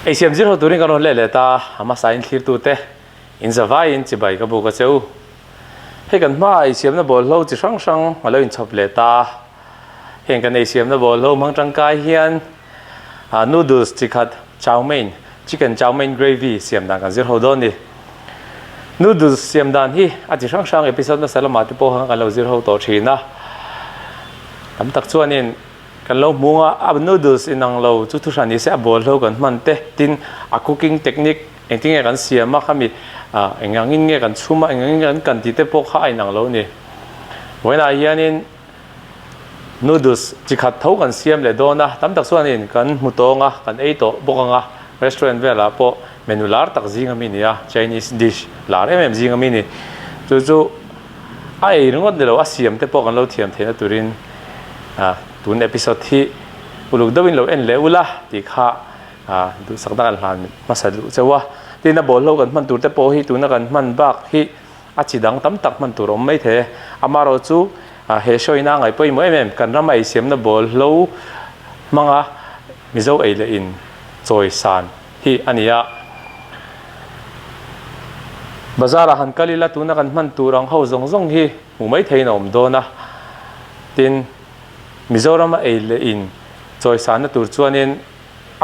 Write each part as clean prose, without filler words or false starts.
ACM zero turin kan le le ta ama sain thlir tu te in zawai in chibai ka bu ka cheu he kan ma ACM na bol lo chi sang sang alo in chop le ta hen kan ACM na bol lo mang tang kai hian noodles chi khat chow mein chicken chow mein gravy siam dan kan zero don ni noodles siam dan hi a chi sang sang episode na salama te po hang kan lo zero to thina am tak chuanin kan lo munga ab noodles inang lo chu thu sani se bol lo kan man te tin a cooking technique engting kan siam ma khami engangin nge kan chuma engangin kan ti te pok kha inang lo ni wena hianin noodles chi khat tho kan siam le do na tam tak chuanin kan mutonga kan ei to bokanga restaurant vela po menu lar tak zinga mi nia Chinese dish lar zinga mi ni chu ai ringot de lo asiam te pok kan lo thiam thena turin tun episode hi uluk dawin lo en leula ti kha du sakda kan han masadu chewa tina bol lo kan man tur te po hi tuna kan man bak hi achidang tam tak man tur om mai the amaro chu he shoina ngai poi mo kan ramai siam na bol lo manga mizo ei le in choi san hi ania bazara han kalila tuna kan man turang ho zong zong hi mu mai theinom do na tin Mizoram ei le in choi san na tur chuanin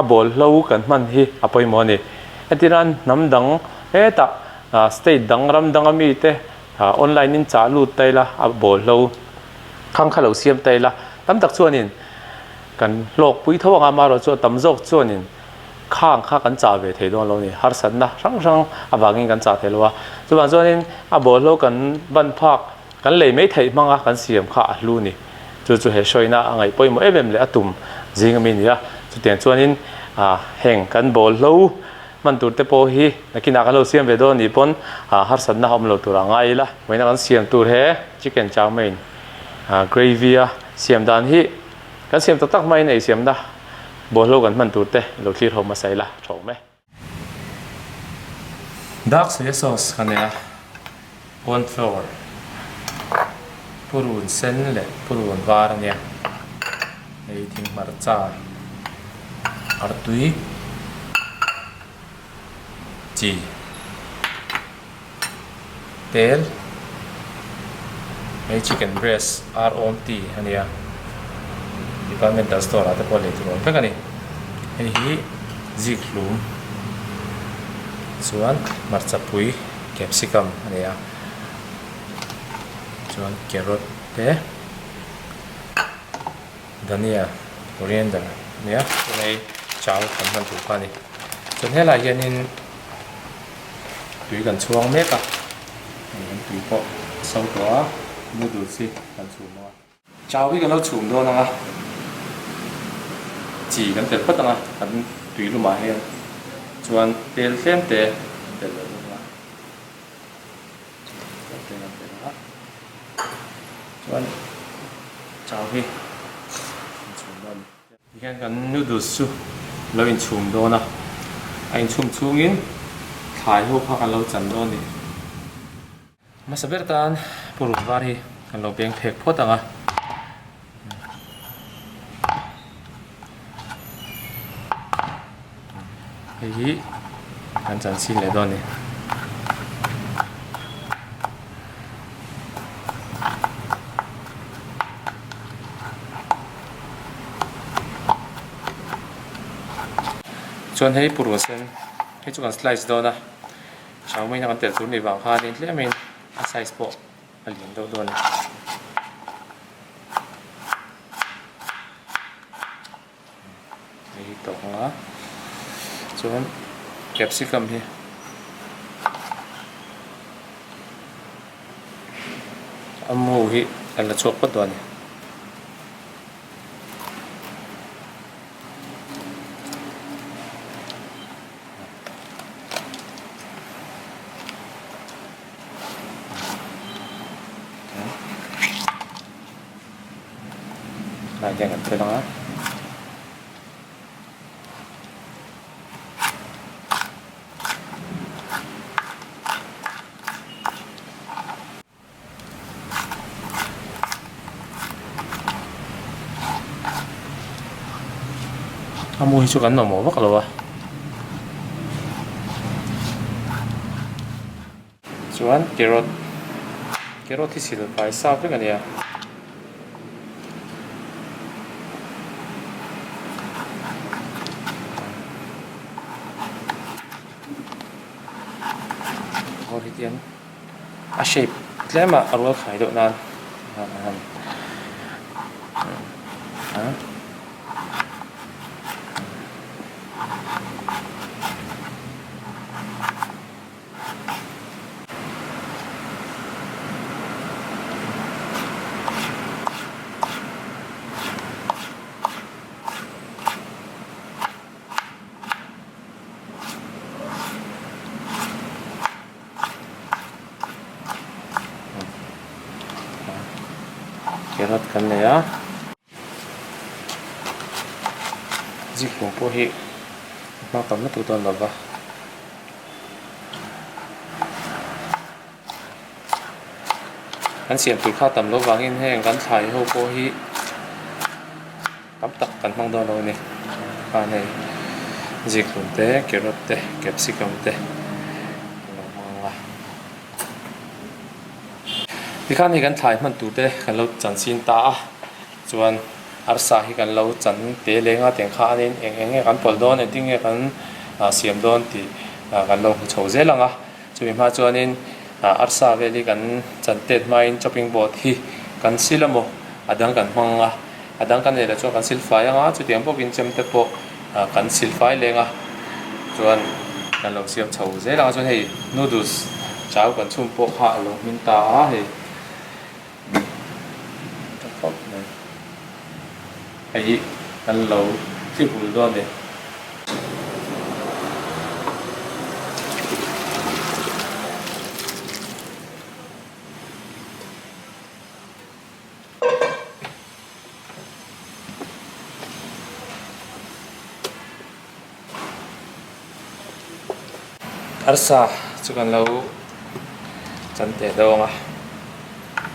a bol lo kan man hi apoi mo ni atiran namdang eta state dang ram dang ami te online in cha lu taila a bol lo khang khalo siam taila tam tak chuanin kan lok pui thawanga maro chu tam jok chuanin khang kha kan cha ve thei don lo ni har san na sang sang awangin kan cha thelwa chuan chuanin a bol lo kan ban phak kan lei mai thei manga kan siam kha lu ni chu he shoina angai poimo le atum jinga mi nia chu tian chuanin heng kan bol lo man tur te po hi nakina ka lo siam ve do ni pon har san na hom lo tur angai la moina kan siam tur he chicken chow mein gravy siam dan hi kan siam tak mai nei siam da bol lo kan man tur te lo thlir hom ma sai la thau me dark soy sauce kan ya corn flour purun sen le purun var nia ei thing marcha artui chi tel ei chicken breast ROT ania departmental store ate pole tu pe kani ei hi ziklum chuan marcha pui capsicum ania chuan carrot te dhania coriander nia nei chau kan man tu pani chuan hela hianin tui kan chuang mek a kan tui po sau to noodles si kan chum ma chau hi kan lo chum do na chi kan tel pat anga kan tui lu ma hian chuan tel hlem te tel lo ma chuan chau hi chum don hian kan noodles chu lo in chum do na a in chum chungin thai ho pha kan lo chan do ni masaber tan purun var hi kan lo beng phek phot anga hi kan chan sin le do ni chuan hei purun sen hei chu kan slice do na chow mein kan tel tur ni wang kha ni tle min a size po a lian do do ni hei to nga chuan capsicum hi amu hi ala chok pa do ni jangan terdengar. Kamu hisukan nomor apa kalau chuan carrot hi sil fai sa vek ania hor hi tian a shape tlema arwal khai do nan carrot kan le a zik kum po hi ma kam na tu ton lova kan siam tu kha tam lo wangin heng kan thai ho po hi tam tak kan mang do lo ni kha nei zik kum te carrot te capsicum teที่ข้านี่กันถ่ายมันตูเต้กันเราจันสินตาส่วนอาร์ซาที่กันเราจันเตะเล้งอ่ะเตียงข้านี่เองกันปอลดอนเองทิ้งกันเสียมดอนที่กันเราโชว์เจลังอ่ะจะมีมาส่วนนี้อาร์ซาเวลีกันจันเตะมาอินช็อปปิ้งบอร์ดที่กันซิลโมอดังกันมังอ่ะอดังกันเนี่ยเราจะกันซิลไฟอ่ะจุดเดียวพวกกินเจมเตปกันซิลไฟเล้งอ่ะส่วนกันเราเสียมโชว์เจลังส่วนให้นูดูสเจ้ากันชุ่มพวกข้าเรามินตาให้ ai ăn lẩu chiếc bún đòn này arsa chukan lo chan te dawanga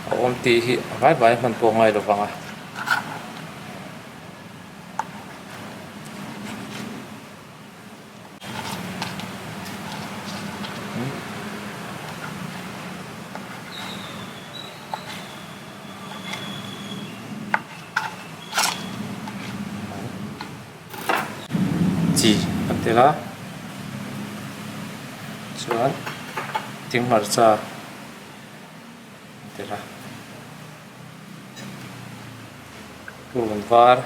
om ti hi vai man po ngai lovanga chi antela chuan ting marcha antela purun var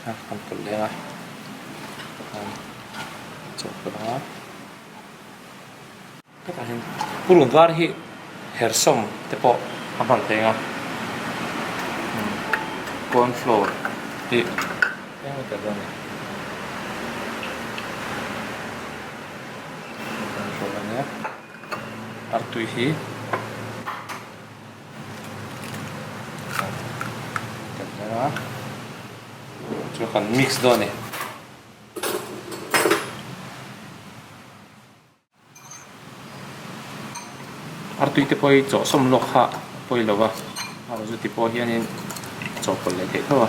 kan pul lenga chokla katahin purun var hi hersom te po aman tenga corn flour hi yang kita dona controlnya artui hi kita coba mix dona artui te poi cho som lok ha poi lova aro ju ti po hianin chopol le the thawa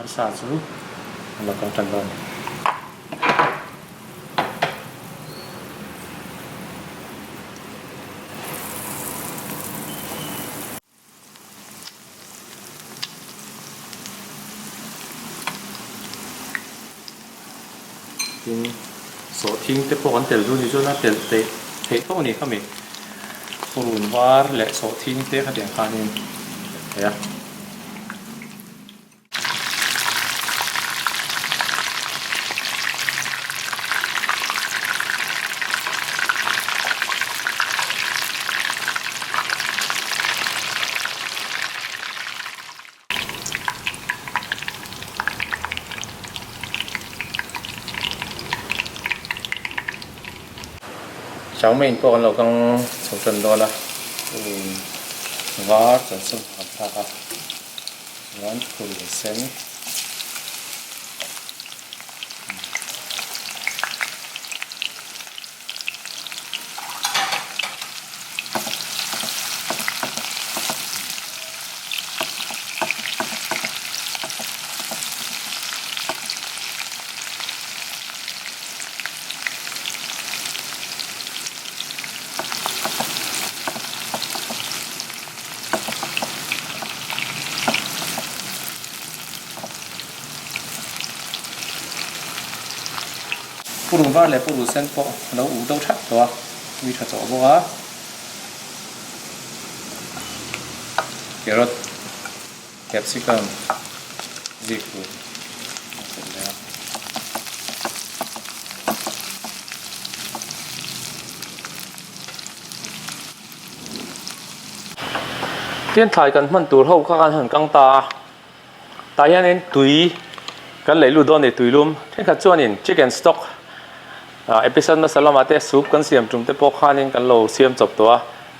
arsa chu lakang tandon tin so thing te po kan tel du ni chona tel te thei tho ni khami purun var le so thing te kha deng khanin ya cháu mình po lo kang chou tan do la var chan sum ha ha wan phul sen ปูรุงว่าเลยปูรุเส้นโปเราอูต้องชัดตัววิธีจ่อบัวเกลือแคปซิคัมซีฟู้ดเสร็จแล้วเที่ยนถ่ายกันมันตัวเท่ากันหันกังตาอย่างนี้ตุยกันเลยรู้ด้วยในตุยลุ่มเที่ยนขัดจวนนี่ chicken stock เอพิโซดมาสลามาเตซุปกันเสียมจุ่มเตปอกข้านี่กันโลเสียมจบตัว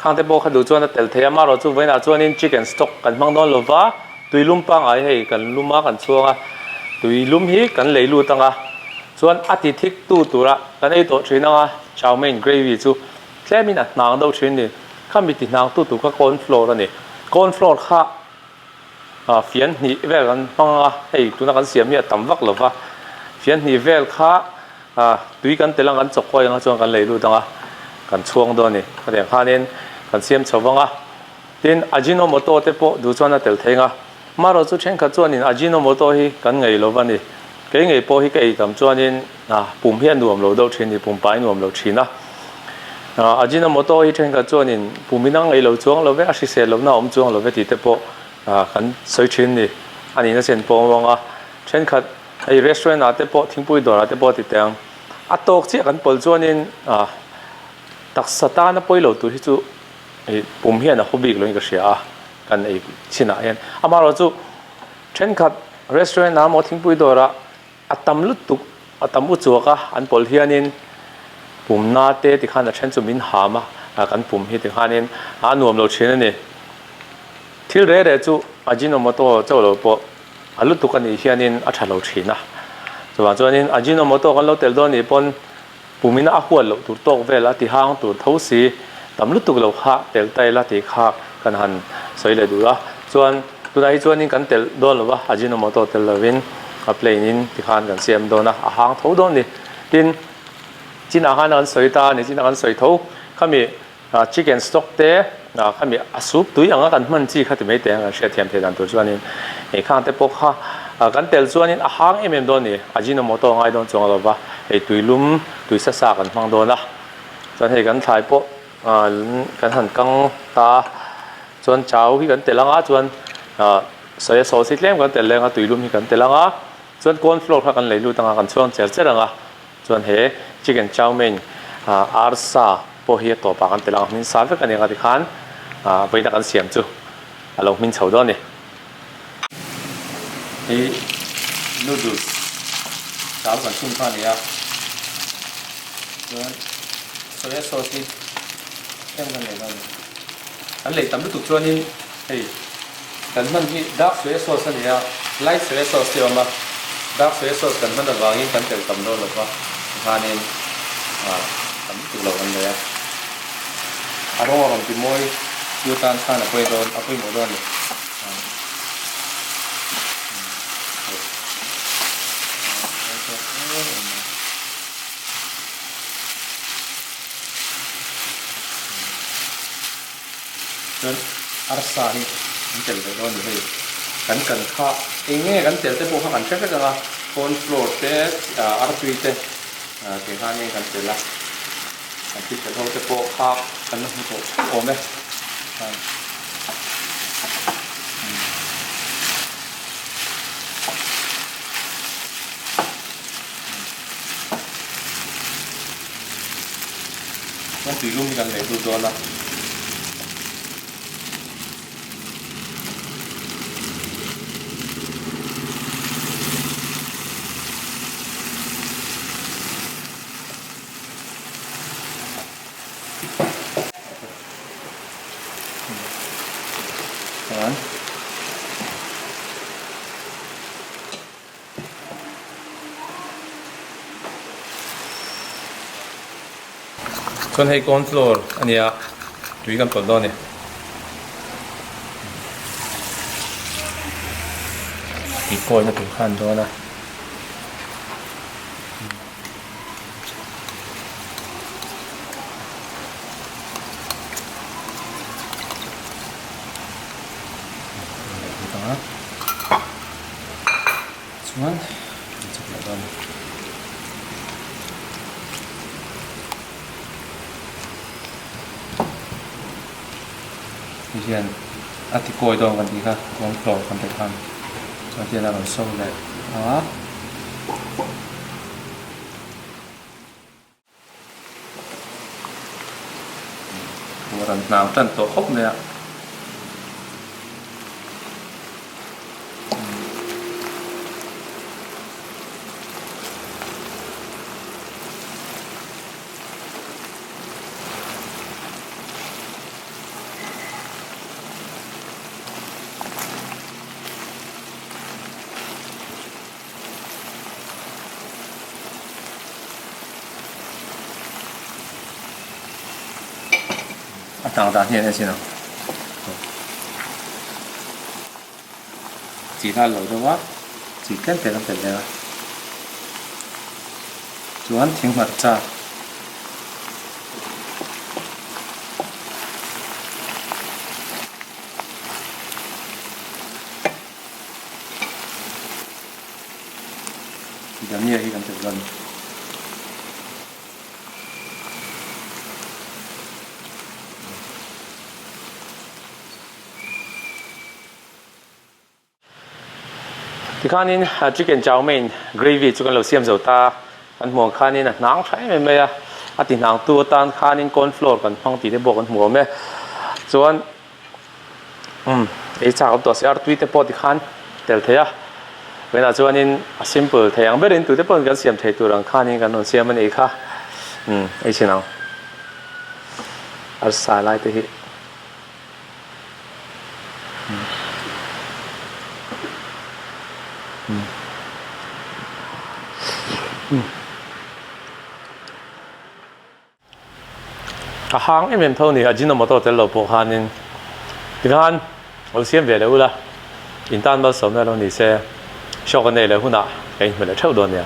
ข้างเตปอกข้าดูจวนเตลเทียมาเราจู่ไว้น่ะจวนนี่ chicken stock กันมังนอนโลวะตุยลุ่มปังไอ้ให้กันลุ่มมากันชัวร์ตุยลุ่มฮีกันเลยรู้ตั้งส่วนอาทิตย์ที่ตัวละกันไอ้ตัวชิ้นนะชาวเมน gravy จู่แค่มีน่ะนางตัวชิ้นนี่ข้ามีติดนางตัวก็ corn flour แล้วนี่ corn flour ข้าเฟียนนี่เวลกันปังไอ้ตัวนั้นกันเสียมเนี่ยต่ำวักหรอวะเฟียนนี่เวลข้าตุยกันแต่ละกันจกคอยกันจวงกันเลยดูตั้งกันช่วงตัวนี้ก็เดี๋ยวข้าเนี่ยกันเสียมชาวบ้งทีนอาจิโนโมโตเตปดูจวนนั่นเตลเทงมาเราจู่เช่นกันจวนนี่อาจิโนโมโตฮีกันไงรู้วันนี้กันไงพอฮีกันกันจวนนี่ปุ่มเพี้ยนรวมเราดูชิ้นนี่ปุ่มไปรวมเราชิ้นนะอาจิโนโมโตฮีเช่นกันจวนนี่ปุ่มมีนั่งไงเราจวงเราเวอาศิเสเราหน้าอมจวงเราเวทีเตปกันใส่ชิ้นนี่อันนี้นั่นเช่นปองว่าเช่นกันไอ้ร้านอาเตปทิ้งปุยดอร์เตปติดเตียงอัตโตกเชี่ยกันปลจวนนี่ตักสตาร์น่ะปุยเราตัวที่จู่ปุ่มเฮียนะฮอบบี้ก็เลยก็เสียกันไอ้ชินะเห็นมาเราจู่เช่นกับร้านน้ำมอทิ้งปุยดอระอัตตำลุตุกอัตตำอุจวกะอันปลเฮียนี่ปุ่มนาเตติขันเช่นจู่มินหามากันปุ่มเฮียติขันนี่นวมเราเช่นนี่ที่เร่จู่อาจิโนโมโตเจ้าเราปอลุตุกันไอ้เฮียนี่อัชเราเช่นนะส่วนจวนนี้อาจิโนโมโตกันเราเตลโดนี่ปนปุ่มินอาขวดเราตัวโตเวลาที่ห้างตัวเท้าสีตำลุตุกเราข้าเตลไตละที่ข้ากันหันสวยเลยดูละส่วนตัวไหนจวนนี้กันเตลโดนหรือว่าอาจิโนโมโตเตลวินเพลย์นี้ที่ข้านกันเสียมโดนนะห้างเท้าโดนนี่ดินจีนอาหารกันสวยตาเนี่ยจีนอาหารสวยเท้าข้ามีchicken stock เต้ข้ามีซุปตัวอย่างกันมันจีข้าที่ไม่เต้เสียเทียมเทียนตัวจวนนี้ไอ้ข้างเตปกข้ากันเตลส่วนนี้อาหารเอ็มโดนนี่อาจิโนโมโตง่ายโดนจงเราว่าไอ้ตุยลุ่มตุยซ่ากันฟังโดนละส่วนให้กันถ่ายโปกันหันกังตาส่วนเจ้าที่กันเตลังส่วนใส่ซอสเล็กกันเตลังตุยลุ่มที่กันเตลังส่วนก้นฟลอร์กันเลยดูต่างกันส่วนเจ้าเจ้าละส่วนเฮชิคเก้นชาวเมนอาร์ซ่าโปเฮียตัวปากันเตลังมินซาเฟกันยังกันที่ขันไปนักกันเสียมจู่เรามินเฉาโดนนี่นูดูสสาวกันชุ่มข้าวเหนียวโซยซอสที่เข้มกันเลยกันอันเลยตำลูกตุกชวนนี่กันมันที่ดักโซยซอสเนี่ยไลท์โซยซอสที่ว่ามาดักโซยซอสกันมันระหว่างนี้กันเติมตำโดนหรือว่าทานเองตำตุกเรากันเลยอารมณ์ของพี่มวยยูตันทานอะไรโดนเอาไปหมดโดนเลยนั้นอาร์ซ่านี่มันเจอแต่โดนเลยกันข้าเองเนี่ยกันเจอแต่พวกเขากันเช็คกันละโคนโฟลต์เตะอาร์พีเตะเกี่ยงข้านี่กันเจอละกันที่จะโดนแต่พวกข้ากันนั่งโผล่โอ้ไหมมันตีลุ่มกันเลยดูตัวละส่วนให้คอนฟลอร์อันนี้ดูกันก่อนด้วยเนี่ยอีกคนจะถึงขั้นด้วยนะส่วนจะไปด้วย hiền thì cối đồ còn gì cả con floor còn được hơn cho tiền là còn sâu lại đó một lần nào trần tổ hốc này ạ当然现在行了，其他楼的话，只跟别人别的，主要挺好吃。Giờ như vậy cần thử gần. Thì khán in chicken chow mein gravy cho con lẩu xiêm dầu ta ăn muỗng khán in nắng trái mềm mềm thì nắng tua tan khán in corn flour còn phong tí để bộ con muỗng mềm cho anh ấy chả có tổ sẽ tweet để bộ thì khán del thế à bây giờ cho anh in simple thế anh biết đến từ để bộ cái xiêm thế từ rằng khán in cái nón xiêm anh ấy khá ấy thế nào ở sai lại thế hàng em thâu này chỉ nằm ở đó để lột bộ hàng nên thì hàng ở xem về đâu là, in tan bao sớm là nó sẽ cho cái này là hôm nào cái mình đã trâu đồn nè.